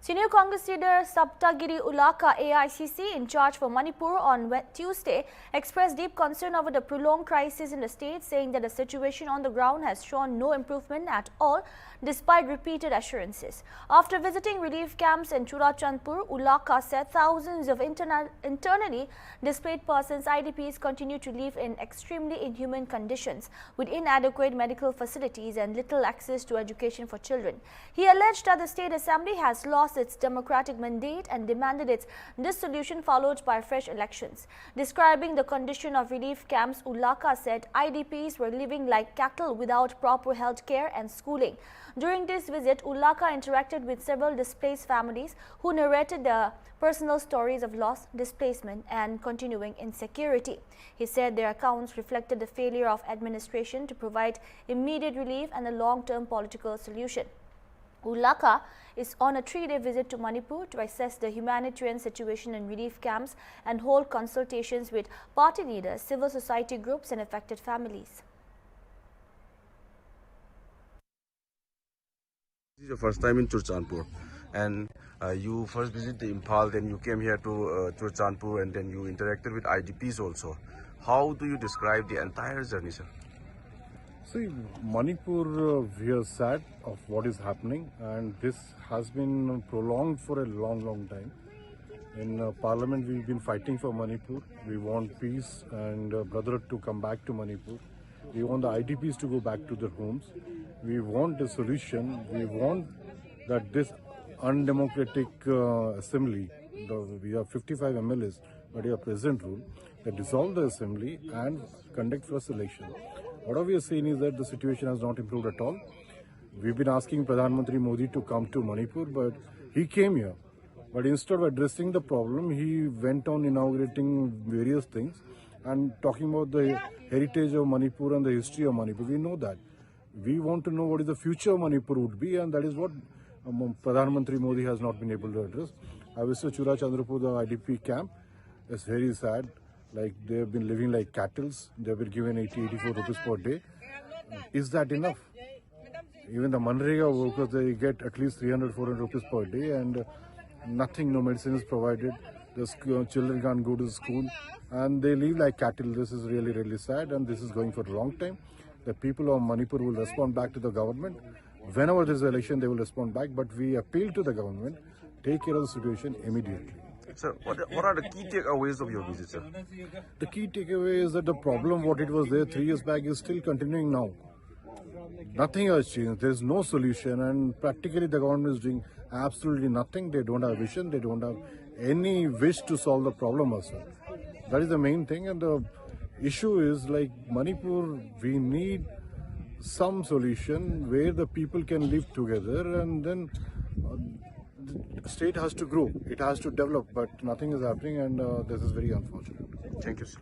Senior Congress leader Saptagiri Ulaka AICC in charge for Manipur on Tuesday expressed deep concern over the prolonged crisis in the state, saying that the situation on the ground has shown no improvement at all despite repeated assurances. After visiting relief camps in Churachandpur, Ulaka said thousands of internally displaced persons IDPs continue to live in extremely inhuman conditions with inadequate medical facilities and little access to education for children. He alleged that the State Assembly has lost its democratic mandate and demanded its dissolution followed by fresh elections. Describing the condition of relief camps, Ulaka said IDPs were living like cattle without proper health care and schooling. During this visit, Ulaka interacted with several displaced families who narrated their personal stories of loss, displacement and continuing insecurity. He said their accounts reflected the failure of administration to provide immediate relief and a long-term political solution. Ulaka is on a 3-day visit to Manipur to assess the humanitarian situation in relief camps and hold consultations with party leaders, civil society groups and affected families. This is your first time in Churachandpur, and you first visited the Imphal, then you came here to Churachandpur, and then you interacted with IDPs also. How do you describe the entire journey, sir? See, Manipur, we are sad of what is happening, and this has been prolonged for a long time. In Parliament, we've been fighting for Manipur. We want peace and brotherhood to come back to Manipur. We want the IDPs to go back to their homes. We want a solution. We want that this undemocratic assembly, we have 55 MLAs, but we have present rule, that dissolve the assembly and conduct first election. What we are saying is that the situation has not improved at all. We've been asking Pradhan Mantri Modi to come to Manipur, but he came here. But instead of addressing the problem, he went on inaugurating various things and talking about the heritage of Manipur and the history of Manipur. We know that. We want to know what is the future of Manipur would be, and that is what Pradhan Mantri Modi has not been able to address. I visited Churachandpur, the IDP camp. It's very sad. Like, they have been living like cattle. They have been given 80-84 rupees per day. Is that enough? Even the Manrega workers, they get at least 300-400 rupees per day, and nothing, no medicine is provided. The children can't go to school, and they live like cattle. This is really sad, and this is going for a long time. The people of Manipur will respond back to the government. Whenever there is an election, they will respond back, but we appeal to the government, take care of the situation immediately. Sir, what are the key takeaways of your visit, sir? The key takeaway is that the problem, what it was there 3 years back, is still continuing now. Nothing has changed. There is no solution, and practically the government is doing absolutely nothing. They don't have vision. They don't have any wish to solve the problem also. That is the main thing, and the issue is, like Manipur, we need some solution where the people can live together, and then the state has to grow. It has to develop, but nothing is happening, and this is very unfortunate. Thank you, sir.